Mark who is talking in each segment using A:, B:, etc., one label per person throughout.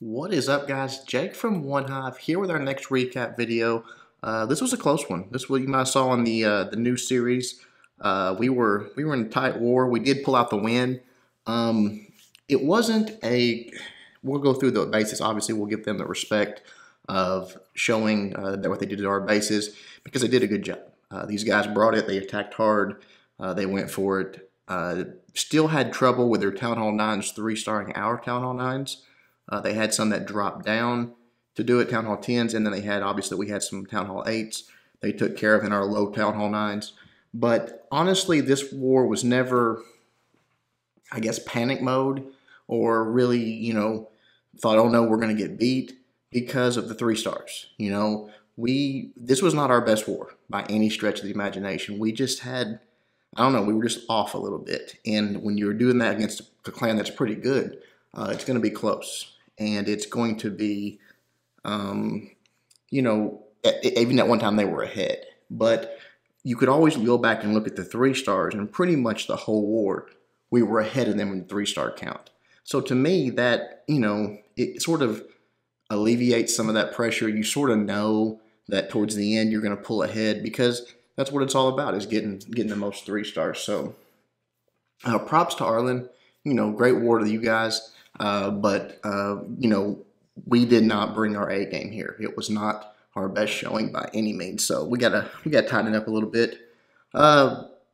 A: What is up, guys? Jake from OneHive here with our next recap video. This was a close one. This is what you might have saw on the new series. We were in a tight war. We did pull out the win. It wasn't a. We'll go through the bases. Obviously, we'll give them the respect of showing that what they did to our bases because they did a good job. These guys brought it. They attacked hard. They went for it. Still had trouble with their Town Hall 9s 3-starring our Town Hall 9s. They had some that dropped down to do it, Town Hall 10s, and then they had, obviously, we had some Town Hall 8s they took care of in our low Town Hall 9s. But honestly, this war was never, I guess, panic mode or really, thought, oh no, we're going to get beat because of the 3 stars. This was not our best war by any stretch of the imagination. We just had, I don't know, we were just off a little bit. And when you're doing that against a clan that's pretty good, it's going to be close. And it's going to be, even at one time they were ahead. But you could always go back and look at the 3 stars, and pretty much the whole war, we were ahead of them in the 3-star count. So to me, that, it sort of alleviates some of that pressure. You sort of know that towards the end you're going to pull ahead because that's what it's all about, is getting the most 3 stars. So props to Arlen. Great war to you guys. But we did not bring our A game here. It was not our best showing by any means. So we gotta tighten it up a little bit.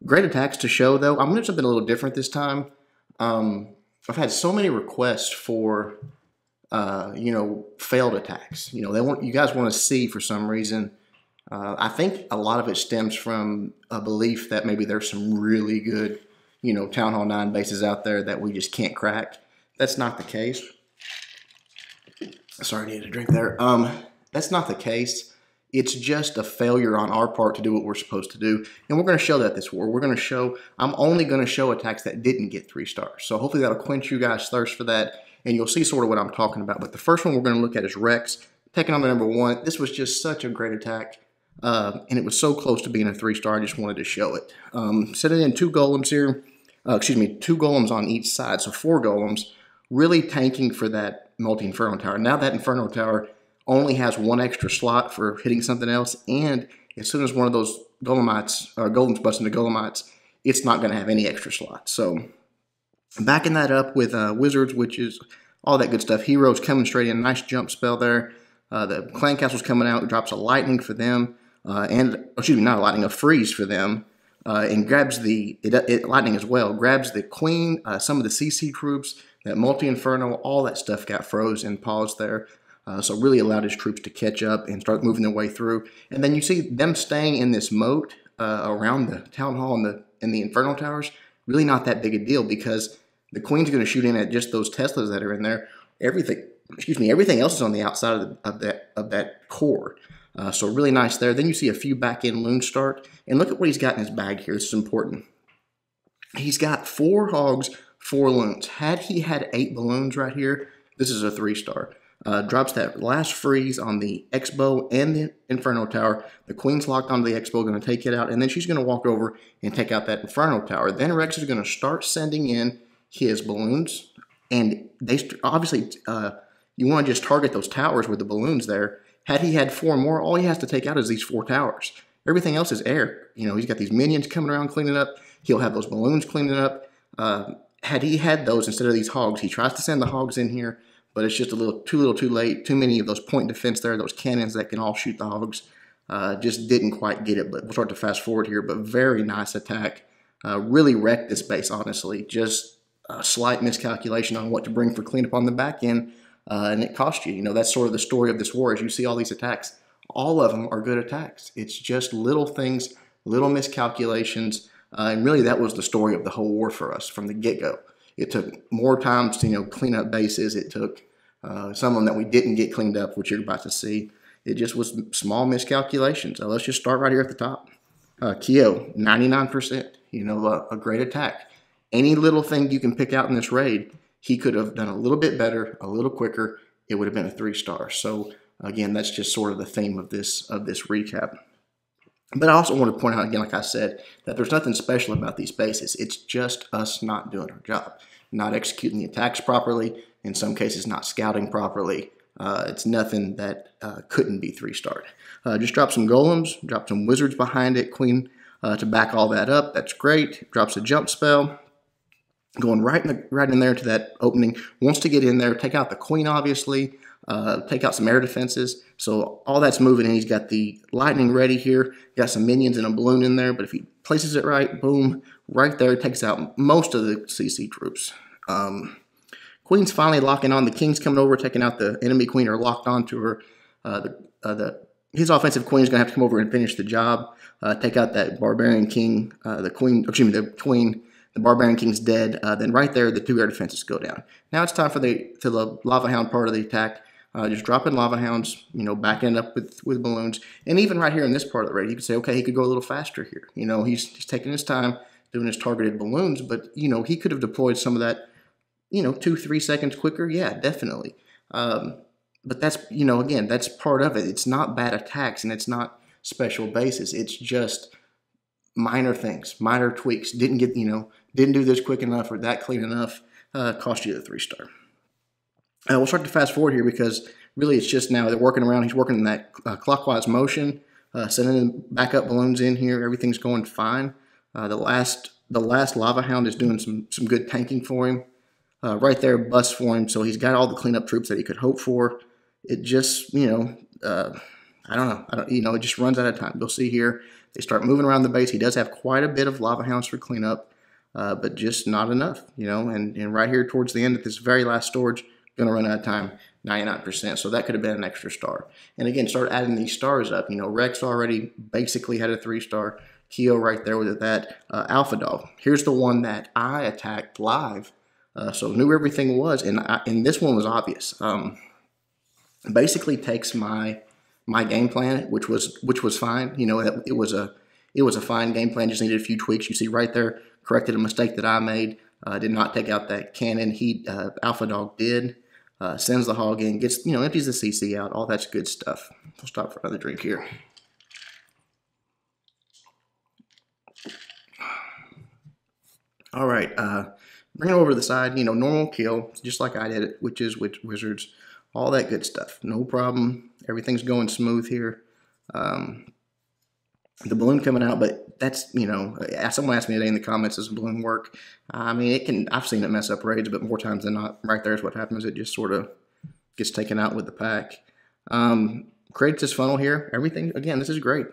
A: Great attacks to show though. I'm gonna do something a little different this time. I've had so many requests for failed attacks. You guys want to see for some reason. I think a lot of it stems from a belief that maybe there's some really good Town Hall 9 bases out there that we just can't crack. That's not the case. Sorry, I needed a drink there. That's not the case. It's just a failure on our part to do what we're supposed to do. And we're going to show that this war. I'm only going to show attacks that didn't get 3 stars. So hopefully that'll quench you guys' thirst for that. And you'll see sort of what I'm talking about. But the first one we're going to look at is Rex, taking on the number 1. This was just such a great attack. And it was so close to being a 3-star. I just wanted to show it. Setting in 2 golems here. 2 golems on each side. So 4 golems. Really tanking for that multi-Inferno Tower. Now that Inferno Tower only has 1 extra slot for hitting something else, and as soon as one of those golems busts into golemites, it's not going to have any extra slots. So backing that up with wizards, which is all that good stuff. Heroes coming straight in. Nice jump spell there. The clan castle's coming out. It drops a lightning for them, not a lightning, a freeze for them. And grabs lightning as well. Grabs the queen, some of the CC troops, that multi-inferno, all that stuff got froze and paused there. So really allowed his troops to catch up and start moving their way through. And then you see them staying in this moat around the town hall and the Inferno Towers. Really not that big a deal because the queen's going to shoot in at just those Teslas that are in there. Everything else is on the outside of that core. So really nice there. Then you see a few back-end loons start. And look at what he's got in his bag here. This is important. He's got 4 hogs, 4 loons. Had he had 8 balloons right here, this is a 3-star. Drops that last freeze on the X-Bow and the Inferno Tower. The queen's locked onto the X-Bow, going to take it out. And then she's going to walk over and take out that Inferno Tower. Then Rex is going to start sending in his balloons. And they obviously, you want to just target those towers with the balloons there. Had he had 4 more, all he has to take out is these 4 towers. Everything else is air. He's got these minions coming around cleaning up. He'll have those balloons cleaning up. Had he had those instead of these hogs, he tries to send the hogs in here, but it's just a little too late. Too many of those point defense there, those cannons that can all shoot the hogs. Just didn't quite get it, but we'll start to fast forward here. But very nice attack. Really wrecked this base, honestly. Just a slight miscalculation on what to bring for cleanup on the back end. And it cost you. That's sort of the story of this war. As you see all these attacks, all of them are good attacks. It's just little things, little miscalculations. And really that was the story of the whole war for us from the get-go. It took more times to clean up bases. It took some of them that we didn't get cleaned up, which you're about to see. It just was small miscalculations. So let's just start right here at the top. Keo, 99%. A great attack. Any little thing you can pick out in this raid, he could have done a little bit better, a little quicker. It would have been a 3-star. So again, that's just sort of the theme of this recap. But I also want to point out again, like I said, that there's nothing special about these bases. It's just us not doing our job, not executing the attacks properly, in some cases not scouting properly. It's nothing that couldn't be 3-starred. Just drop some golems, drop some wizards behind it, queen to back all that up. That's great. Drops a jump spell. Going right in there to that opening. Wants to get in there, take out the queen, obviously. Take out some air defenses. So all that's moving in. He's got the lightning ready here. Got some minions and a balloon in there. But if he places it right, boom, right there, takes out most of the CC troops. Queen's finally locking on. The king's coming over, taking out the enemy queen, or locked onto her. His offensive queen is going to have to come over and finish the job. Take out that barbarian king. The queen. The barbarian king's dead. Then right there, the 2 air defenses go down. Now it's time for the lava hound part of the attack. Just dropping lava hounds, backing up with balloons. And even right here in this part of the raid, you could say, okay, he could go a little faster here. He's taking his time doing his targeted balloons, but, he could have deployed some of that, 2-3 seconds quicker. Yeah, definitely. But that's, again, that's part of it. It's not bad attacks and it's not special bases. It's just minor things, minor tweaks. Didn't do this quick enough or that clean enough. Cost you the 3-star. We'll start to fast forward here because really it's just now they're working around. He's working in that clockwise motion, sending backup balloons in here. Everything's going fine. The last lava hound is doing some good tanking for him. Right there, busts for him. So he's got all the cleanup troops that he could hope for. It just, I don't know. It just runs out of time. You'll see here they start moving around the base. He does have quite a bit of lava hounds for cleanup, but just not enough. And right here towards the end at this very last storage. Going to run out of time, 99%. So that could have been an extra star. And again, start adding these stars up. Rex already basically had a 3-star. Keo right there with that. Alpha Dog. Here's the one that I attacked live. So knew where everything was. And this one was obvious. Basically takes my game plan, which was fine. It was a fine game plan. Just needed a few tweaks. You see right there, corrected a mistake that I made. Did not take out that cannon. Alpha Dog did. Sends the hog in, gets, empties the CC out. All that's good stuff. We'll stop for another drink here. All right, bring it over to the side. Normal kill, just like I did it. Witches, wizards, all that good stuff. No problem. Everything's going smooth here. The balloon coming out, but that's, someone asked me today in the comments, does the balloon work? I mean, I've seen it mess up raids, but more times than not, right there is what happens. It just sort of gets taken out with the pack. Creates this funnel here. Everything, again, this is great.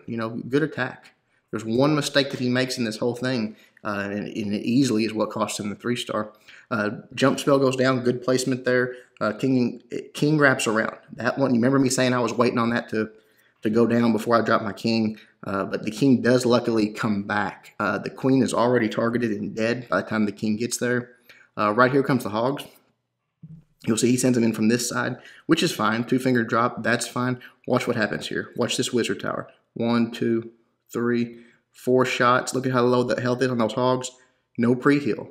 A: Good attack. There's one mistake that he makes in this whole thing, and it easily is what cost him the 3-star. Jump spell goes down, good placement there. King wraps around. That one, you remember me saying I was waiting on that to go down before I drop my king, but the king does luckily come back. The queen is already targeted and dead by the time the king gets there. Right here comes the hogs. You'll see he sends them in from this side, which is fine. 2-finger drop, that's fine. Watch what happens here. Watch this wizard tower. 1, 2, 3, 4 shots. Look at how low the health is on those hogs. No pre-heal.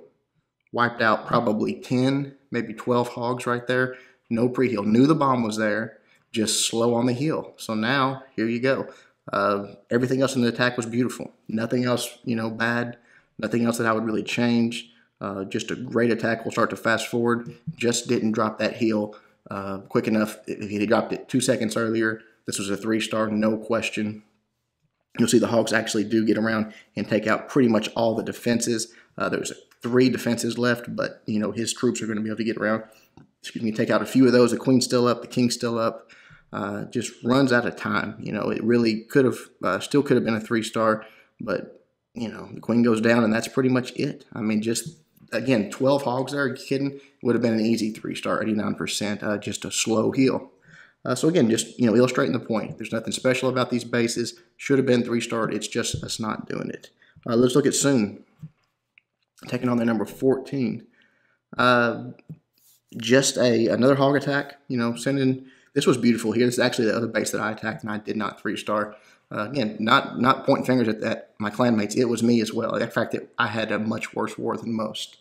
A: Wiped out probably 10, maybe 12 hogs right there. No pre-heal. Knew the bomb was there. Just slow on the heel. So now, here you go. Everything else in the attack was beautiful. Nothing else, bad. Nothing else that I would really change. Just a great attack. We'll start to fast forward. Just didn't drop that heel quick enough. If he had dropped it 2 seconds earlier, this was a 3-star, no question. You'll see the hogs actually do get around and take out pretty much all the defenses. There's 3 defenses left, but, his troops are going to be able to get around. Take out a few of those. The queen's still up. The king's still up. Just runs out of time. It really could have, still could have been a 3-star, but, the queen goes down and that's pretty much it. I mean, just, again, 12 hogs there. Are you kidding? Would have been an easy 3-star, 89%, just a slow heal. So again, just, illustrating the point. There's nothing special about these bases. Should have been 3-starred. It's just us not doing it. Let's look at Soon. Taking on their number 14. Just another hog attack, sending, this was beautiful here. This is actually the other base that I attacked and I did not 3-star. Again, not pointing fingers at my clanmates. It was me as well. In fact, I had a much worse war than most.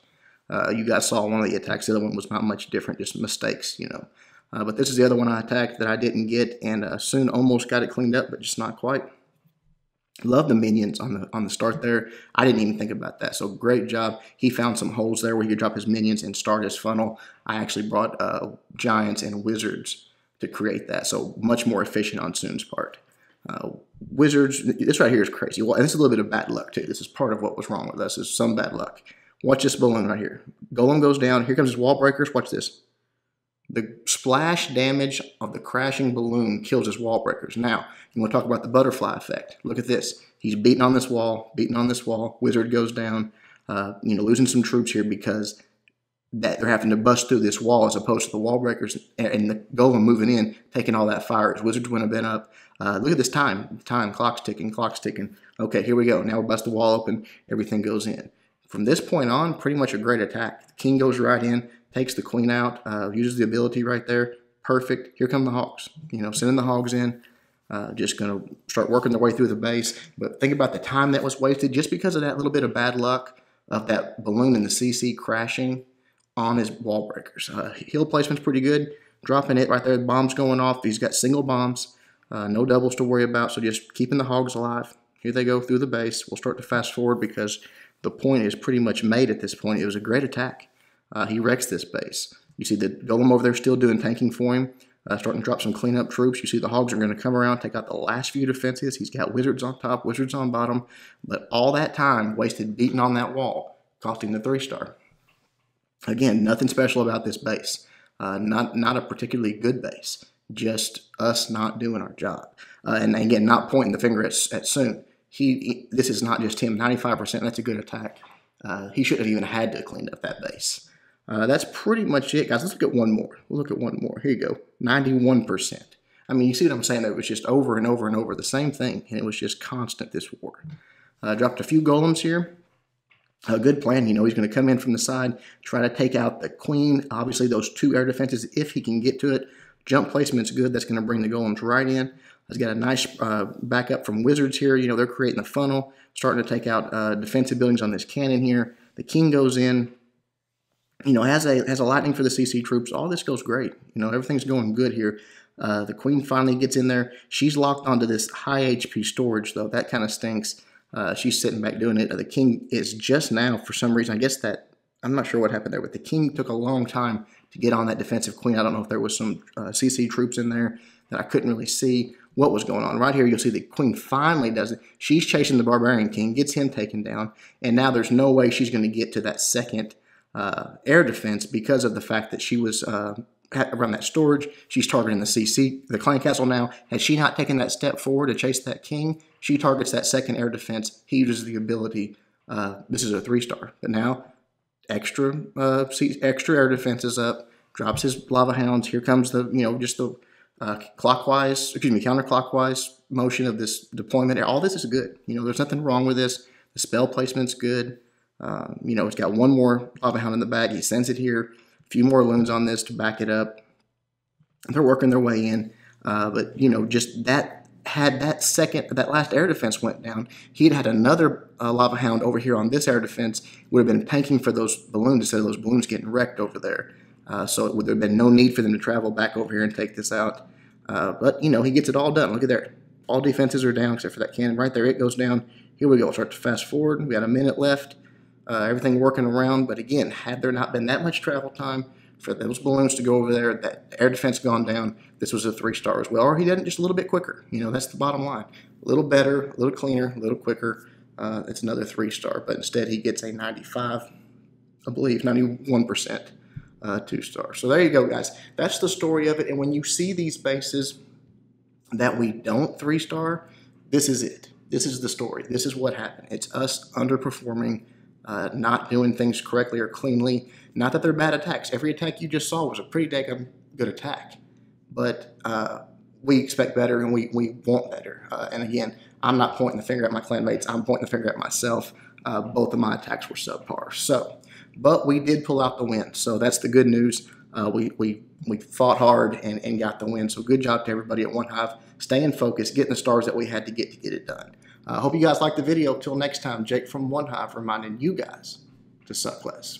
A: You guys saw one of the attacks. The other one was not much different, just mistakes, But this is the other one I attacked that I didn't get, and Soon almost got it cleaned up, but just not quite. Love the minions on the start there. I didn't even think about that. So great job. He found some holes there where he could drop his minions and start his funnel. I actually brought giants and wizards to create that. So much more efficient on Soon's part. Wizards, this right here is crazy. Well, and this is a little bit of bad luck too. This is part of what was wrong with us, is some bad luck. Watch this balloon right here. Golem goes down. Here comes his wall breakers. Watch this. The splash damage of the crashing balloon kills his wall breakers. Now, you want to talk about the butterfly effect. Look at this. He's beating on this wall, beating on this wall. Wizard goes down, losing some troops here because that they're having to bust through this wall as opposed to the wall breakers and the golem moving in, taking all that fire. His wizards wouldn't have been up. Look at this time. Clock's ticking, clock's ticking. Okay, here we go. Now we bust the wall open. Everything goes in. From this point on, pretty much a great attack. The king goes right in, takes the queen out, uses the ability right there. Perfect. Here come the hogs. Sending the hogs in. Just going to start working their way through the base. But think about the time that was wasted just because of that little bit of bad luck of that balloon in the CC crashing on his wall breakers. Heal placement's pretty good. Dropping it right there. The bomb's going off. He's got single bombs. No doubles to worry about. So just keeping the hogs alive. Here they go through the base. We'll start to fast forward because the point is pretty much made at this point. It was a great attack. He wrecks this base. You see the golem over there still doing tanking for him. Starting to drop some cleanup troops. You see the hogs are going to come around, take out the last few defenses. He's got wizards on top, wizards on bottom. But all that time wasted beating on that wall, costing the 3-star. Again, nothing special about this base. Not a particularly good base. Just us not doing our job. And again, not pointing the finger at Soon. This is not just him. 95%, that's a good attack. He shouldn't have even had to clean up that base. That's pretty much it, guys. Let's look at one more. We'll look at one more. Here you go. 91%. I mean, you see what I'm saying? It was just over and over and over the same thing, and it was just constant this war. Dropped a few golems here. A good plan. He's going to come in from the side, try to take out the queen. Obviously, those 2 air defenses, if he can get to it. Jump placement's good. That's going to bring the golems right in. He's got a nice backup from wizards here. They're creating the funnel, starting to take out defensive buildings on this cannon here. The king goes in. Has a lightning for the CC troops. All this goes great. Everything's going good here. The queen finally gets in there. She's locked onto this high HP storage, though. That kind of stinks. She's sitting back doing it. The king is just now, for some reason, I guess that, I'm not sure what happened there, but the king took a long time to get on that defensive queen. I don't know if there was some CC troops in there that I couldn't really see what was going on. Right here, you'll see the queen finally does it. She's chasing the barbarian king, gets him taken down, and now there's no way she's going to get to that second air defense because of the fact that she was around that storage. She's targeting the CC, the clan castle now. Had she not taken that step forward to chase that king, she targets that second air defense. He uses the ability. This is a 3-star, but now extra air defense is up. Drops his lava hounds. Here comes the just the counterclockwise motion of this deployment. All this is good. There's nothing wrong with this. The spell placement's good. It's got one more lava hound in the bag. He sends it here. A few more loons on this to back it up. They're working their way in. But just that that last air defense went down, he'd had another lava hound over here on this air defense, would have been tanking for those balloons instead of those balloons getting wrecked over there. So it would have been no need for them to travel back over here and take this out. But he gets it all done. Look at there. All defenses are down except for that cannon right there. It goes down. Here we go. Start to fast forward. We got a minute left. Everything working around. But again, had there not been that much travel time for those balloons to go over there, that air defense gone down, this was a 3-star as well. Or he did it just a little bit quicker. That's the bottom line. A little better, a little cleaner, a little quicker. It's another 3-star. But instead, he gets a 95, I believe, 91%. 2-star. So there you go, guys. That's the story of it. And when you see these bases that we don't 3-star, this is it. This is the story. This is what happened. It's us underperforming, not doing things correctly or cleanly. Not that they're bad attacks. Every attack you just saw was a pretty dang good attack. But we expect better and we want better. And again, I'm not pointing the finger at my clanmates. I'm pointing the finger at myself. Both of my attacks were subpar. But we did pull out the win. So that's the good news. We fought hard and got the win. So good job to everybody at OneHive. Staying focused, getting the stars that we had to get it done. I hope you guys liked the video. Till next time, Jake from OneHive reminding you guys to suck less.